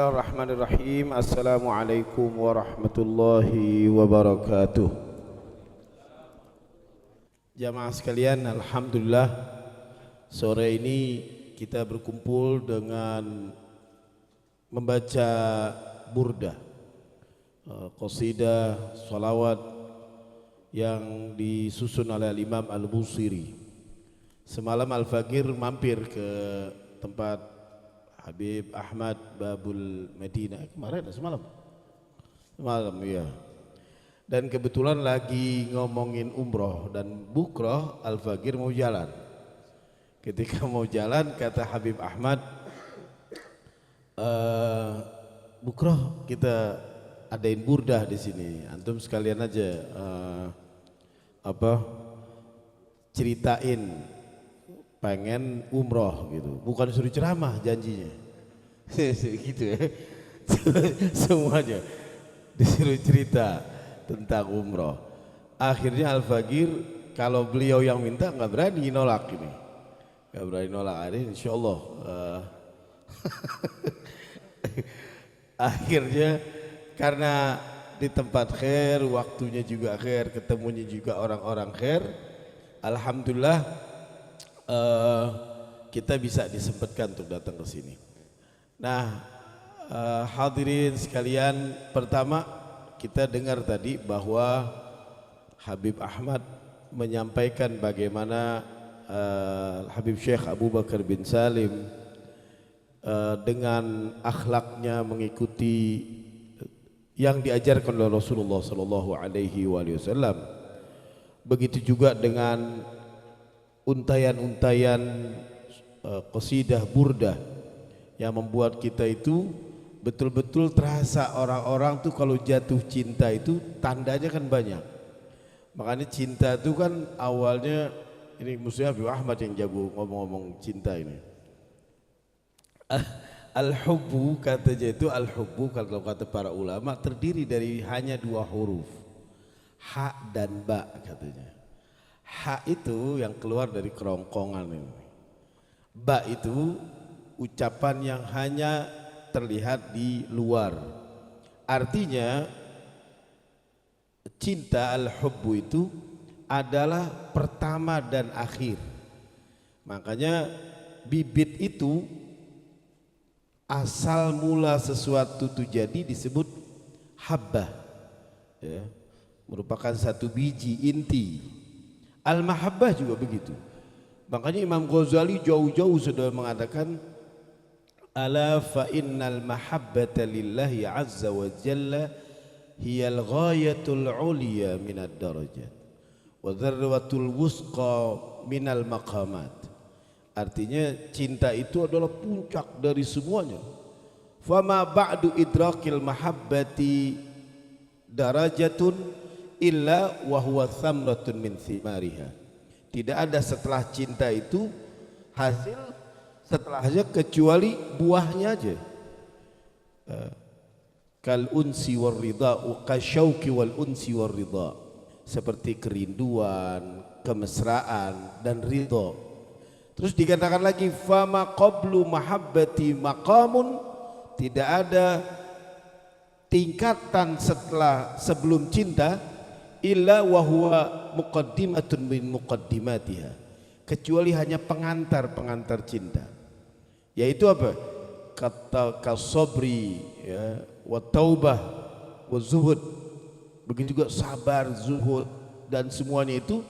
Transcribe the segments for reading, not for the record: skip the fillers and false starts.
Bismillahirrahmanirrahim. Assalamualaikum warahmatullahi wabarakatuh. Jamaah sekalian, alhamdulillah sore ini kita berkumpul dengan membaca burdah, qasidah salawat yang disusun oleh Imam Al-Busiri. Semalam Al-Faqir mampir ke tempat Habib Ahmad Babul Medina kemarin semalam ya. Dan kebetulan lagi ngomongin umroh dan bukroh, Al-Faqir mau jalan. Ketika mau jalan kata Habib Ahmad, bukroh kita adain burdah di sini. Antum sekalian aja ceritain pengen umroh gitu, bukan suruh ceramah janjinya. Gitu ya. Semuanya disuruh cerita tentang umroh. Akhirnya Al-Faqir kalau beliau yang minta nggak berani nolak ini, nggak berani nolak. Ini insya Allah akhirnya karena di tempat khair, waktunya juga khair, ketemunya juga orang-orang khair, alhamdulillah kita bisa disempatkan untuk datang ke sini. Nah, hadirin sekalian, pertama kita dengar tadi bahwa Habib Ahmad menyampaikan bagaimana Habib Syekh Abu Bakar bin Salim dengan akhlaknya mengikuti yang diajarkan oleh Rasulullah sallallahu alaihi wasallam. Begitu juga dengan untayan-untayan qasidah burdah yang membuat kita itu betul-betul terasa orang-orang tuh kalau jatuh cinta itu tandanya kan banyak. Makanya cinta itu kan awalnya, ini musuhnya Habib Ahmad yang jago ngomong-ngomong cinta ini. Al-hubbu katanya itu, al-hubbu kalau kata para ulama terdiri dari hanya dua huruf, ha dan ba katanya. Ha itu yang keluar dari kerongkongan ini. Ba itu ucapan yang hanya terlihat di luar. Artinya cinta al-hubbu itu adalah pertama dan akhir. Makanya bibit itu asal mula sesuatu itu jadi disebut habbah, ya, merupakan satu biji inti. Al-mahabbah juga begitu. Makanya Imam Ghazali jauh-jauh sudah mengatakan, ala fa innal mahabbata lillahi azza wa jalla hiyal ghayatul uliya minad darajat wa dzarratul wusqa minal maqamat. Artinya cinta itu adalah puncak dari semuanya. Fama ba'du idrakil mahabbati darajatun illa wa huwa thamratun min thimariha. Tidak ada setelah cinta itu hasil setelahnya kecuali buahnya aja. Kal unsi war ridha, kasyauqi wal unsi war ridha. Seperti kerinduan, kemesraan dan ridha. Terus dikatakan lagi fama qablu mahabbati maqamun, tidak ada tingkatan sebelum cinta illa wa huwa muqaddimatun min muqaddimatiha, kecuali hanya pengantar cinta, yaitu apa? Kata kasobri, ya, wa taubah wa zuhud. Begitu juga sabar, zuhud dan semuanya itu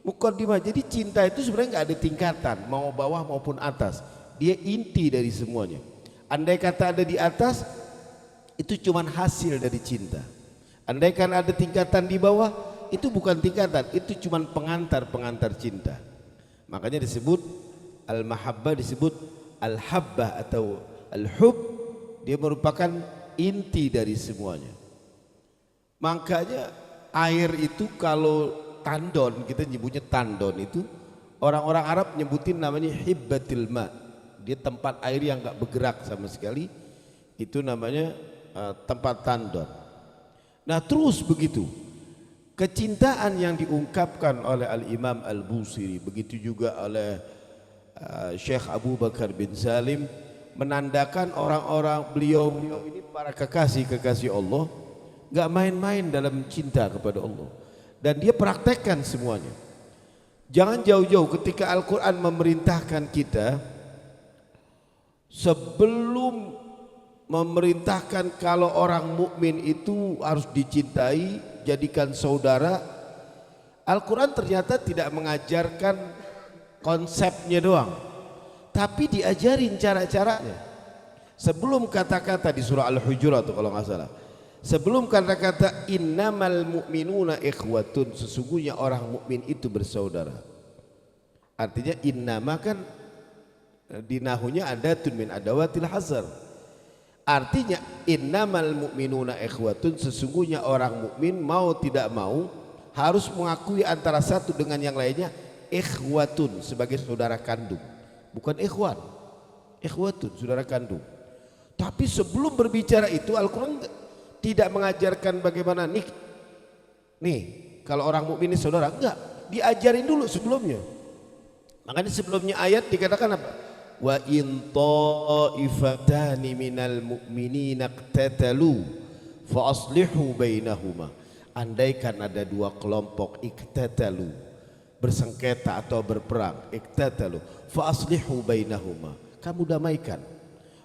muqaddimah. Jadi cinta itu sebenarnya nggak ada tingkatan, mau bawah maupun atas, dia inti dari semuanya. Andai kata ada di atas, itu cuman hasil dari cinta. Andaikan ada tingkatan di bawah, itu bukan tingkatan, itu cuma pengantar cinta. Makanya disebut al-mahabbah, disebut al-habbah atau al-hub, dia merupakan inti dari semuanya. Makanya air itu kalau tandon, kita nyebutnya tandon itu, orang-orang Arab nyebutin namanya hibbatil ma. Dia tempat air yang enggak bergerak sama sekali, itu namanya tempat tandon. Nah terus begitu, kecintaan yang diungkapkan oleh Al-Imam Al-Busiri, begitu juga oleh Syekh Abu Bakar bin Salim, menandakan orang-orang beliau ini para kekasih Allah nggak main-main dalam cinta kepada Allah, dan dia praktekkan semuanya. Jangan jauh-jauh ketika Al-Quran memerintahkan kita, sebelum memerintahkan kalau orang mukmin itu harus dicintai, jadikan saudara, Al-Quran ternyata tidak mengajarkan konsepnya doang, tapi diajarin cara-caranya. Sebelum kata-kata di surah Al-Hujurat kalau nggak salah, sebelum kata-kata innamal mu'minuna ikhwatun, sesungguhnya orang mukmin itu bersaudara. Artinya innama kan di nahunya adatun min adawatil hasar. Artinya innamal mu'minuna ikhwatun, sesungguhnya orang mukmin mau tidak mau harus mengakui antara satu dengan yang lainnya ikhwatun sebagai saudara kandung, bukan ikhwan. Ikhwatun saudara kandung. Tapi sebelum berbicara itu Al-Quran tidak mengajarkan bagaimana nih kalau orang mukmin ini saudara, enggak, diajarin dulu sebelumnya. Makanya sebelumnya ayat dikatakan apa? Wa in ta'ifatani minal mu'minina iqtatalu fa aslihu bainahuma. Andaikan ada dua kelompok iqtatalu, bersengketa atau berperang, iqtatalu fa aslihu bainahuma, kamu damaikan.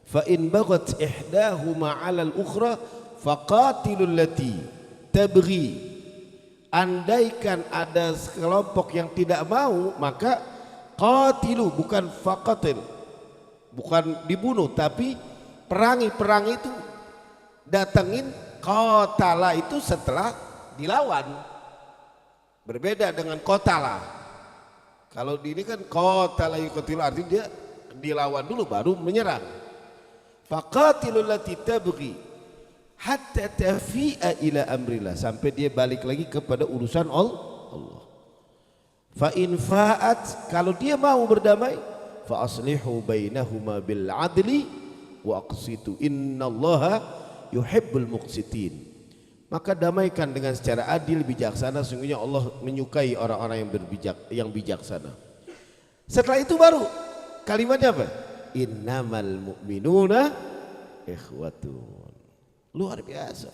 Fa in baghat ihdahuma 'ala al-ukhra faqatilul lati tabghi. Andaikan ada kelompok yang tidak mau, maka qatilu, bukan faqatil, bukan dibunuh tapi perangi. Perang itu datengin, qatala itu setelah dilawan, berbeda dengan qatala. Kalau di ini kan qatala yuqatilu, artinya dia dilawan dulu baru menyerang. Faqatilul lati tabghi hatta tafi'a ila amrillah, sampai dia balik lagi kepada urusan Allah. Fa in fa'at, kalau dia mau berdamai, fa aslihu bainahuma bil adli wa aqsitu innallaha yuhibbul muqsitin. Maka damaikan dengan secara adil bijaksana, sungguhnya Allah menyukai orang-orang yang bijaksana. Setelah itu baru kalimatnya apa? Innamal mu'minuna ikhwatun. Luar biasa.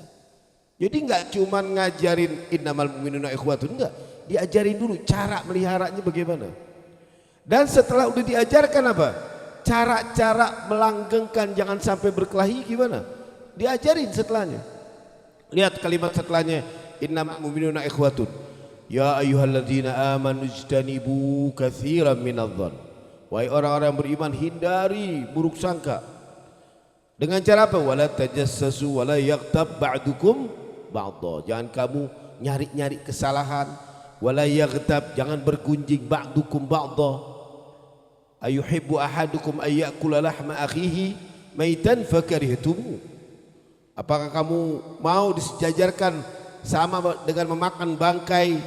Jadi enggak cuman ngajarin innamal mu'minuna ikhwatun, enggak, diajarin dulu cara meliharanya bagaimana. Dan setelah udah diajarkan apa? Cara-cara melanggengkan jangan sampai berkelahi gimana? Diajarin setelahnya. Lihat kalimat setelahnya, innamal mu'minuna ikhwatun. Ya ayyuhalladzina amanu ijtanibu katsiran minadh-dhann. Wahai orang-orang yang beriman, hindari buruk sangka. Dengan cara apa? Wala tajassasu wala yaghtab ba'dukum ba'dha. Jangan kamu nyari-nyari kesalahan. Wala yaghtab, jangan bergunjing ba'dukum ba'dha. Ayuhibbu ahadukum ayyakula lahma akhihi maitan fakarihtumu. Apakah kamu mau disejajarkan sama dengan memakan bangkai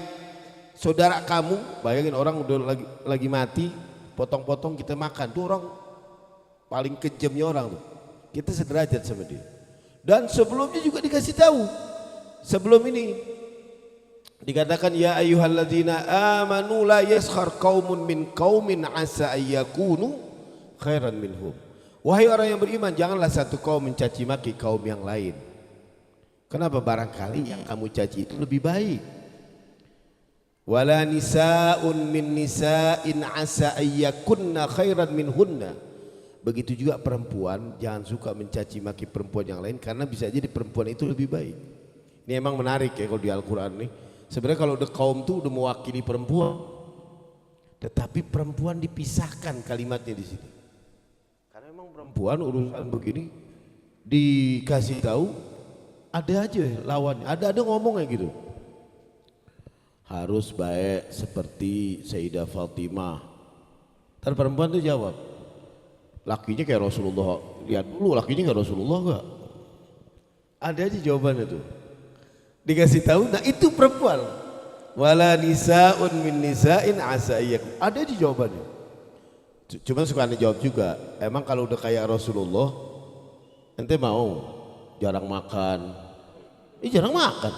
saudara kamu? Bayangin orang udah lagi mati, potong-potong kita makan, tuh orang paling kejamnya orang tuh. Kita sederajat sama dia. Dan sebelumnya juga dikasih tahu. Sebelum ini dikatakan ya ayyuhalladzina amanu la yaskhar qaumun min qaumin asa ayyakunu khairan minhum. Wahai orang yang beriman, janganlah satu kaum mencaci maki kaum yang lain. Kenapa? Barangkali yang kamu caci itu lebih baik. Wala nisa'un min nisa'in asa ayyakunna khairan minhunna. Begitu juga perempuan, jangan suka mencaci maki perempuan yang lain, karena bisa jadi perempuan itu lebih baik. Ini emang menarik ya kalau di Al-Quran nih. Sebenarnya kalau udah kaum tuh udah mewakili perempuan, tetapi perempuan dipisahkan kalimatnya di sini. Karena emang perempuan urusan begini dikasih tahu, ada aja lawannya, ada ngomongnya gitu. Harus baik seperti Sayyidah Fatimah. Ntar perempuan tuh jawab, lakinya kayak Rasulullah. Lihat dulu lakinya kayak Rasulullah enggak? Ada aja jawabannya tuh. Dikasih tahu, nah itu perempuan. Wala nisa'un min nisa'in asa iyyakum. Ada aja jawabannya. Cuma suka aneh jawab juga. Emang kalau udah kayak Rasulullah, ente mau jarang makan? Jarang makan.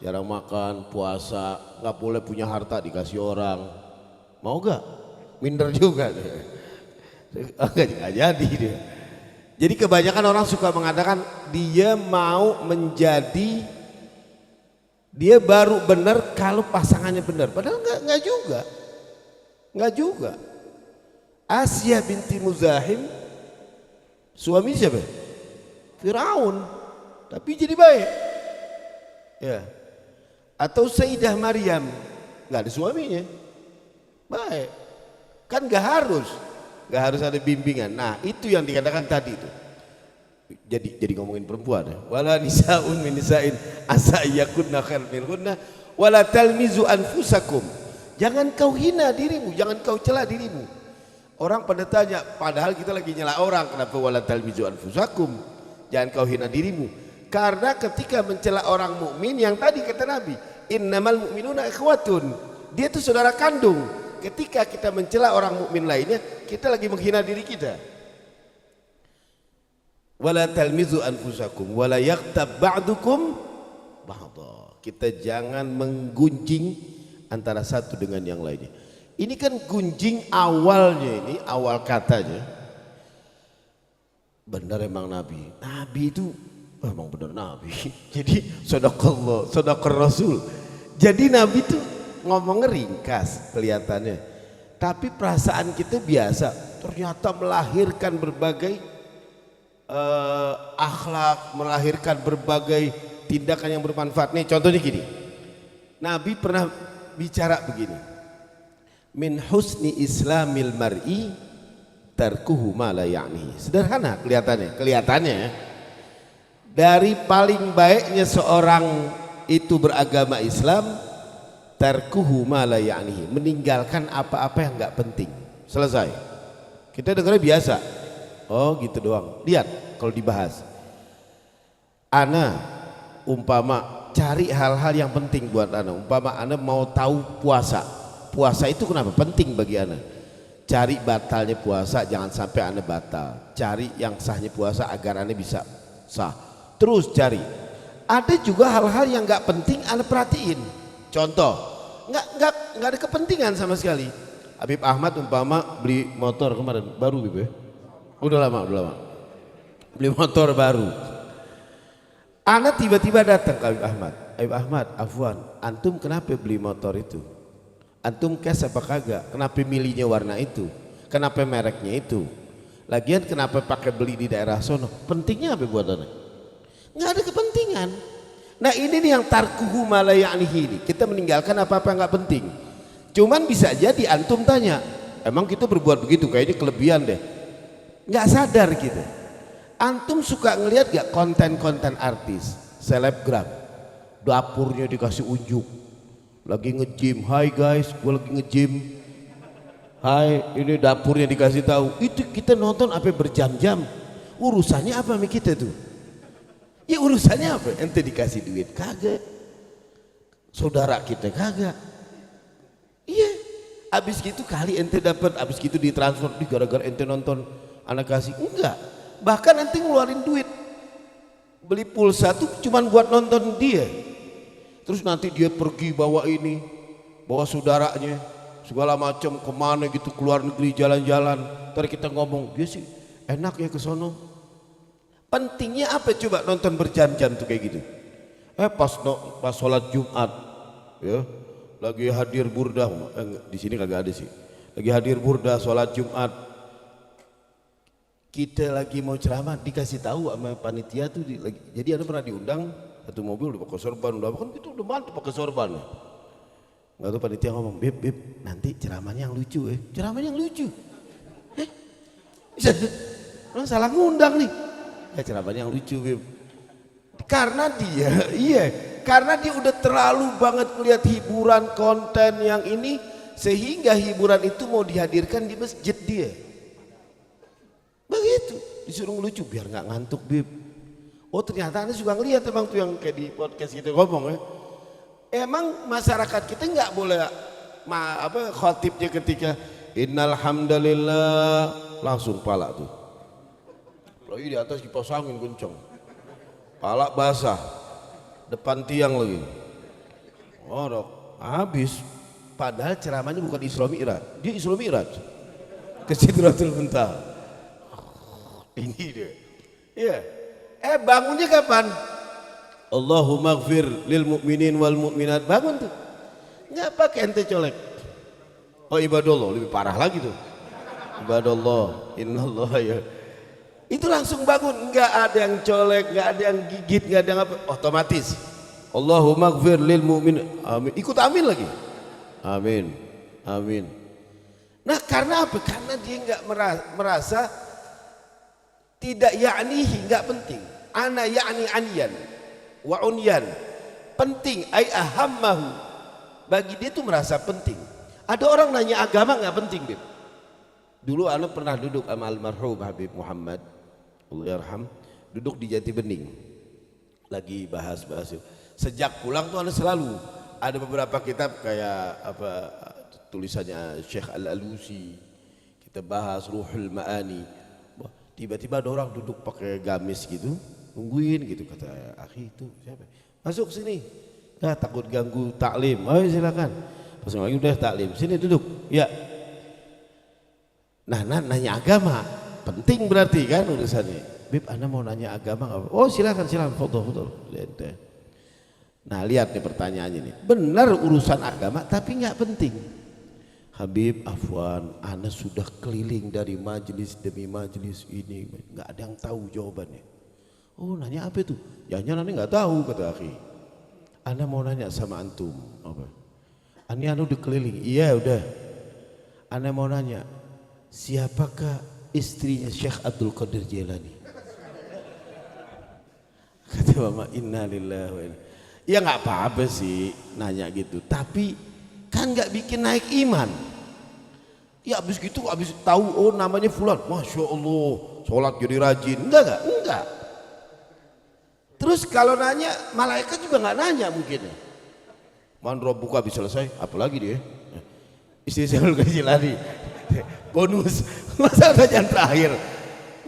Jarang makan, puasa, nggak boleh punya harta dikasih orang. Mau gak? Minder juga. Enggak jadi dia. Jadi kebanyakan orang suka mengatakan dia mau menjadi, dia baru benar kalau pasangannya benar. Padahal nggak juga, nggak juga. Asiyah binti Muzahim, suami siapa? Firaun, tapi jadi baik. Ya. Atau Sayyidah Maryam, nggak ada suaminya, baik. Kan nggak harus ada bimbingan. Nah itu yang dikatakan tadi itu. Jadi ngomongin perempuan ya. Wala nisaun min nisa'in asa yakunna khair minhunna wala talmizu anfusakum. Jangan kau hina dirimu, jangan kau cela dirimu. Orang pada tanya, padahal kita lagi nyela orang, kenapa wala talmizu anfusakum? Jangan kau hina dirimu. Karena ketika mencela orang mukmin yang tadi kata Nabi, innamal mu'minuna ikhwatun. Dia itu saudara kandung. Ketika kita mencela orang mukmin lainnya, kita lagi menghina diri kita. Wala talmizu anfusakum wala yaghtab ba'dukum ba'dha. Kita jangan menggunjing antara satu dengan yang lainnya. Ini kan gunjing awalnya, ini awal katanya. Benar emang Nabi. Nabi itu emang benar Nabi. Jadi sadaqar Rasul. Jadi Nabi itu ngomong ringkas kelihatannya, tapi perasaan kita biasa. Ternyata melahirkan berbagai akhlak, melahirkan berbagai tindakan yang bermanfaat. Nih contohnya gini, Nabi pernah bicara begini, min husni islamil mar'i tarkuhu ma la ya'ni. Sederhana kelihatannya dari paling baiknya seorang itu beragama Islam, tarkuhu ma la ya'nihi, meninggalkan apa-apa yang enggak penting. Selesai. Kita dengarnya biasa. Oh gitu doang. Lihat kalau dibahas. Ana umpama cari hal-hal yang penting buat ana. Umpama ana mau tahu puasa. Puasa itu kenapa penting bagi ana? Cari batalnya puasa, jangan sampai ana batal. Cari yang sahnya puasa agar ana bisa sah. Terus cari. Ada juga hal-hal yang enggak penting ana perhatiin. Contoh, nggak ada kepentingan sama sekali. Habib Ahmad umpama beli motor kemarin baru Bib ya? Udah lama. Beli motor baru. Ana tiba-tiba datang ke Habib Ahmad, afwan, antum kenapa beli motor itu? Antum cash apa kagak? Kenapa milihnya warna itu? Kenapa mereknya itu? Lagian kenapa pakai beli di daerah sono? Pentingnya apa buat ana? Nggak ada kepentingan. Nah ini nih yang tarkuhu ma la ya'nihi ini. Kita meninggalkan apa-apa yang nggak penting. Cuman bisa jadi antum tanya, emang kita berbuat begitu kayaknya kelebihan deh. Nggak sadar kita. Antum suka ngelihat gak konten-konten artis, selebgram, dapurnya dikasih unjuk, lagi nge-gym, hai guys, gue lagi nge-gym, hai ini dapurnya dikasih tahu. Itu kita nonton apa berjam-jam. Urusannya apa sama kita tuh? Ya urusannya apa? Ente dikasih duit kagak, saudara kita kagak. Iya, abis gitu kali ente dapat, abis gitu ditransfer di gara-gara ente nonton anak kasih. Enggak, bahkan ente ngeluarin duit beli pulsa tuh cuman buat nonton dia. Terus nanti dia pergi bawa ini, bawa saudaranya segala macam kemana gitu, keluar negeri jalan-jalan. Ntar kita ngomong dia sih enak ya ke sono. Pentingnya apa coba nonton berjam-jam tuh kayak gitu? Pas sholat Jumat, ya, lagi hadir burdah, di sini kagak ada sih. Lagi hadir burdah sholat Jumat, kita lagi mau ceramah dikasih tahu sama panitia tuh, jadi ada pernah diundang satu mobil udah pakai sorban, udah kan kita udah mantap pakai sorban. Nggak tuh panitia ngomong, bib nanti ceramahnya yang lucu, ceramahnya yang lucu. Orang salah ngundang nih. Ceramahnya yang lucu, Bib. Karena dia udah terlalu banget melihat hiburan konten yang ini, sehingga hiburan itu mau dihadirkan di masjid dia. Begitu, disuruh lucu biar nggak ngantuk, Bib. Oh ternyata Anda juga ngelihat emang tuh yang kayak di podcast gitu ngomong ya. Emang masyarakat kita nggak boleh khotibnya ketika innal hamdalillah langsung pala tuh. Lagi di atas kipas angin kenceng, pala basah, depan tiang lagi, habis. Padahal ceramahnya bukan Isra Mi'raj, dia Isra Mi'raj ke Sidratul Muntaha. Ini dia. Iya. Bangunnya kapan? Allahumma gfir lil mu'minin wal mu'minat. Bangun tuh. Nggak pakai ente colek. Oh ibadallah, lebih parah lagi tuh. Ibadallah, innallah ya. Itu langsung bangun, nggak ada yang colek, nggak ada yang gigit, nggak ada yang apa, otomatis. Allahumma gfir lil mu'min, amin. Ikut amin lagi. Amin, amin. Nah karena apa? Karena dia nggak merasa tidak ya'nihi, nggak penting. Ana ya'ni aniyan wa unyan. Penting, ay ahammahu. Bagi dia itu merasa penting. Ada orang nanya agama nggak penting, Bib. Dulu ana pernah duduk sama almarhum Habib Muhammad, Allah yarham, duduk di Jati Bening. Lagi bahas-bahas. Sejak pulang tuh ana selalu ada beberapa kitab kayak apa tulisannya Syekh Al-Alusi. Kita bahas Ruhul Ma'ani. Tiba-tiba ada orang duduk pakai gamis gitu, nungguin gitu, kata akhi itu siapa? Masuk sini. Nah, takut ganggu taklim. Oh silakan. Pas lagi udah taklim, sini duduk. Ya. Nah, nanya agama penting berarti kan urusannya. Bib, Anda mau nanya agama nggak? Oh silakan, foto. Nah lihat nih pertanyaannya nih. Benar urusan agama tapi nggak penting. Habib, afwan, Anda sudah keliling dari majelis demi majelis ini, nggak ada yang tahu jawabannya. Oh nanya apa itu? Jangan nanti nggak tahu, kata akhi. Anda mau nanya sama antum apa? Anda udah keliling, iya udah. Anda mau nanya, siapakah istrinya Syekh Abdul Qadir Jailani? Kata mama, inna lillahi wa inna. Ya nggak apa-apa sih nanya gitu, tapi kan nggak bikin naik iman. Ya abis gitu, abis tahu oh namanya fulan, masya Allah, sholat jadi rajin, enggak. Terus kalau nanya, malaikat juga nggak nanya mungkin. Man rabbuka habis selesai, apalagi dia? Istri saya udah Jailani, bonus, masa ada yang terakhir?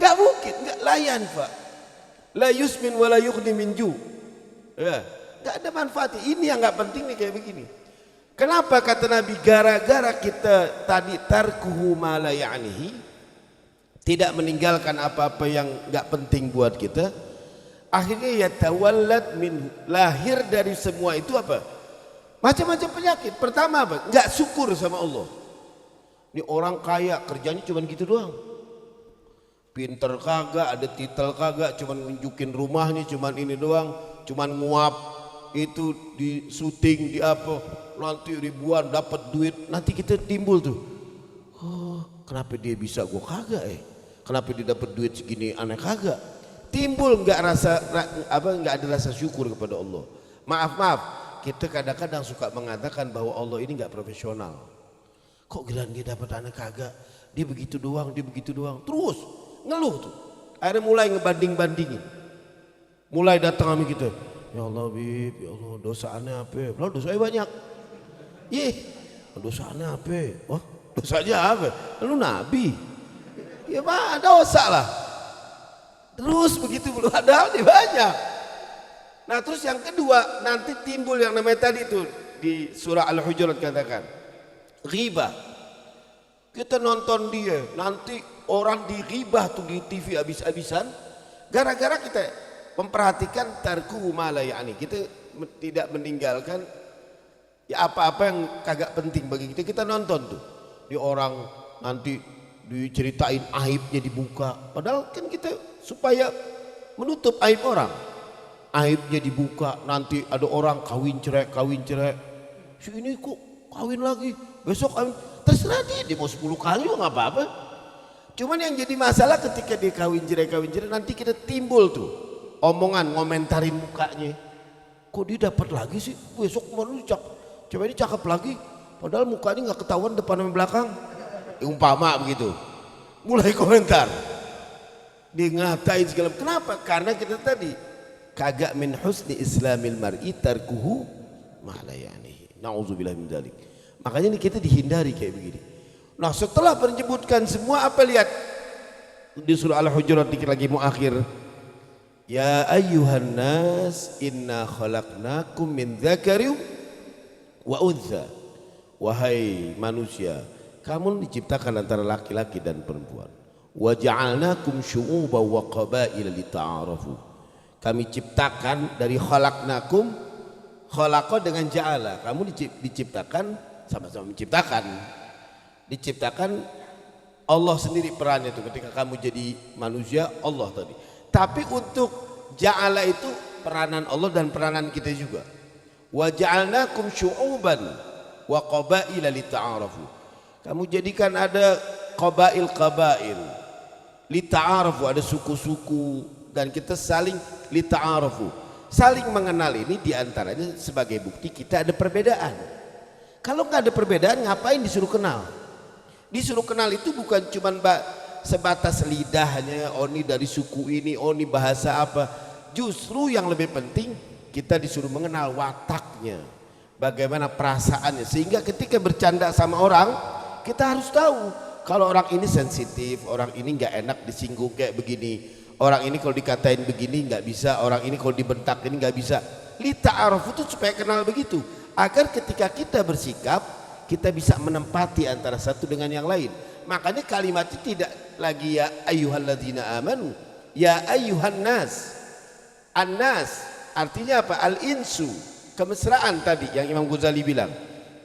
Nggak mungkin, nggak layan Pak. La yusmin wa la yughni min ju. Ya, nggak ada manfaatnya. Ini yang nggak penting nih kayak begini. Kenapa kata Nabi, gara-gara kita tadi tarkuhu ma la ya'nihi, tidak meninggalkan apa-apa yang nggak penting buat kita, akhirnya yatawallad min, lahir dari semua itu apa? Macam-macam penyakit. Pertama apa? Nggak syukur sama Allah. Ini orang kaya kerjanya cuma gitu doang. Pinter kagak, ada titel kagak, cuman nunjukin rumahnya cuman ini doang, cuman nguap itu di syuting di apa, nanti ribuan dapat duit, nanti kita timbul tuh, oh kenapa dia bisa gua kagak kenapa dia dapat duit segini aneh kagak, timbul nggak ada rasa syukur kepada Allah. Maaf kita kadang-kadang suka mengatakan bahwa Allah ini nggak profesional, kok giliran dia dapat aneh kagak, dia begitu doang terus ngeluh tuh, akhirnya mulai ngebanding-bandingin, mulai datang kami gitu. Ya Allah Bib, ya Allah dosa aneh apa? Lah dosanya banyak. Dosa aneh apa? Wah, dosanya apa? Lu nabi. Ya mah dosa lah. Terus begitu padahal dia banyak. Nah, terus yang kedua, nanti timbul yang namanya tadi itu di surah Al-Hujurat katakan. Ghibah. Kita nonton dia, nanti orang diribah tuh di TV habis-habisan gara-gara kita memperhatikan tarku ma la ya'ni, kita tidak meninggalkan ya apa-apa yang kagak penting bagi kita. Kita nonton tuh di orang nanti diceritain aibnya dibuka, padahal kan kita supaya menutup aib orang, aibnya dibuka. Nanti ada orang kawin cerai, si ini kok kawin lagi, besok kawin, terserah dia mau 10 kali juga nggak apa-apa. Cuman yang jadi masalah ketika dia kawin cerai nanti kita timbul tuh omongan, ngomentarin mukanya, kok dia dapat lagi sih, besok kemarin coba ini cakep lagi, padahal mukanya nggak ketahuan depan dan belakang, umpama begitu, mulai komentar, dia ngatain segala. Kenapa? Karena kita tadi kagak min husni islamil mar'i tarkuhu ma la ya'nihi, na'udzubillah min dzalik. Makanya ini kita dihindari kayak begini. Nah setelah menyebutkan semua apa, lihat di surah Al-Hujurat dikit lagi mau akhir. Ya ayyuhan nas inna khalaqnakum min dzakarin wa untha. Wahai manusia, kamu diciptakan antara laki-laki dan perempuan. Wa ja'alnakum syu'uban wa qabaila lita'arafu. Kami ciptakan dari khalaqnakum, khalaqa dengan ja'ala. Kamu diciptakan, sama-sama menciptakan. Diciptakan Allah sendiri perannya itu ketika kamu jadi manusia, Allah tadi. Tapi untuk ja'ala itu peranan Allah dan peranan kita juga. Wa ja'alnakum syu'uban wa qabaila lita'arafu. Kamu jadikan ada qabail lita'arafu, ada suku-suku, dan kita saling lita'arafu, saling mengenal. Ini diantaranya sebagai bukti kita ada perbedaan. Kalau nggak ada perbedaan, ngapain disuruh kenal? Disuruh kenal itu bukan cuma sebatas lidahnya, oh ini dari suku ini, oh ini bahasa apa. Justru yang lebih penting kita disuruh mengenal wataknya, bagaimana perasaannya, sehingga ketika bercanda sama orang kita harus tahu kalau orang ini sensitif, orang ini nggak enak disinggung kayak begini, orang ini kalau dikatain begini nggak bisa, orang ini kalau dibentak ini nggak bisa. Lita'aruf itu supaya kenal begitu, agar ketika kita bersikap kita bisa menempati antara satu dengan yang lain. Makanya kalimat itu tidak lagi ya ayyuhalladzina amanu, ya ayyuhan nas. An-nas artinya apa? Al-insu, kemesraan tadi yang Imam Ghazali bilang.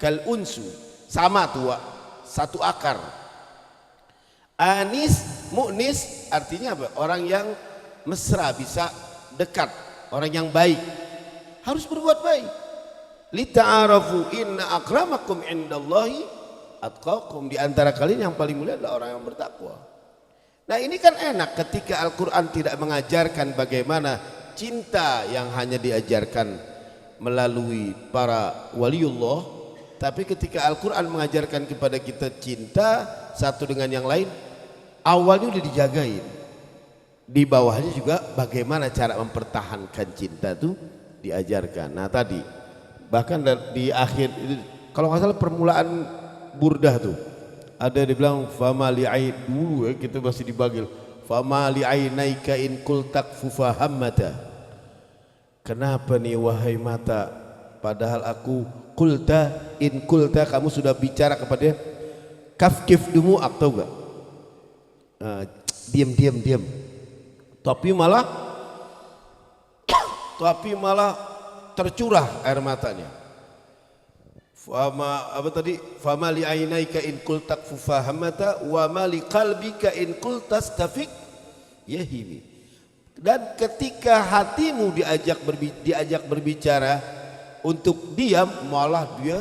Kal-unsu, sama tua, satu akar. Anis, mu'nis artinya apa? Orang yang mesra, bisa dekat, orang yang baik. Harus berbuat baik. Lita'arafu inna akramakum indallahi atqakum. Di antara kalian yang paling mulia adalah orang yang bertakwa. Nah ini kan enak ketika Al-Quran tidak mengajarkan bagaimana cinta yang hanya diajarkan melalui para waliullah, tapi ketika Al-Quran mengajarkan kepada kita cinta satu dengan yang lain, awalnya udah dijagain, di bawahnya juga bagaimana cara mempertahankan cinta itu diajarkan. Nah tadi bahkan di akhir kalau nggak salah permulaan burdah tuh ada dibilang fama li'ain dulu ya, kita masih dibagil fama li'ainaika in kultak fufahammata. Kenapa nih wahai mata, padahal aku kulta in kulta, kamu sudah bicara kepada kaf kif dumu atau enggak, diam tapi malah tercurah air matanya. Fama apa tadi? Fama li ainaika in kultak fufahamata wa ma li qalbika in kultas tafik yahimi. Dan ketika hatimu diajak berbicara untuk diam, malah dia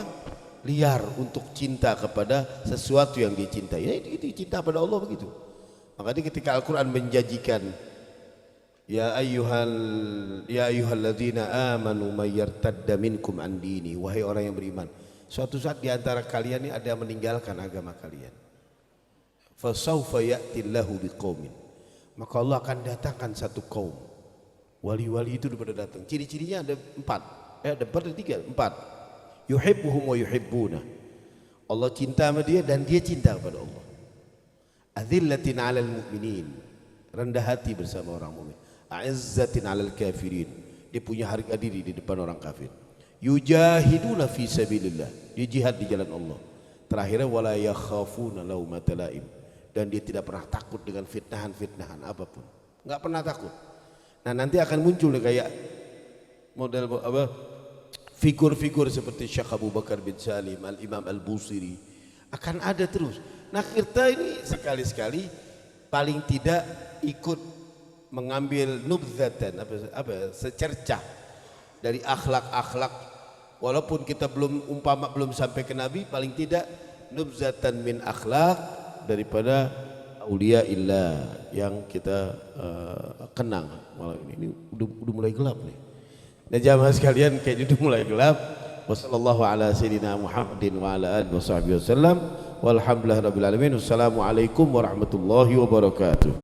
liar untuk cinta kepada sesuatu yang dia cintai. Ya, itu cinta pada Allah begitu. Makanya ketika Al-Quran menjanjikan ya ayyuhalladzina amanu may yartadda minkum an dini, wahai orang yang beriman, suatu saat di antara kalian ini ada yang meninggalkan agama kalian. Fasawfa ya'tillahu biqaumin, maka Allah akan datangkan satu kaum. Wali-wali itu sudah datang. Ciri-cirinya ada 4. Ada 4 atau 3? 4. Yuhibbuhum wa yuhibbuna. Allah cinta sama dia dan dia cinta kepada Allah. Adzillatin 'alal mu'minin, rendah hati bersama orang mukmin. A'izzatin 'alal kafirin, dia punya harga diri di depan orang kafir. Yujahiduna fi sabilillah, dia jihad di jalan Allah. Terakhirnya wala yakhafuna laumata laim, dan dia tidak pernah takut dengan fitnahan apapun. Enggak pernah takut. Nah, nanti akan muncul kayak model apa? Figur-figur seperti Syekh Abu Bakar bin Salim, Al-Imam Al-Busiri akan ada terus. Nah, kita ini sekali-sekali paling tidak ikut mengambil nubzatan secercah dari akhlak-akhlak, walaupun kita belum sampai ke Nabi, paling tidak nubzatan min akhlak daripada aulia illah yang kita kenang. Malah ini udah mulai gelap nih. Nah jamaah sekalian, kayak udah mulai gelap. Wassallallahu ala sayyidina Muhammadin wa ala alihi wasallam. Walhamdulillahirabbil alamin. Wassalamualaikum warahmatullahi wabarakatuh.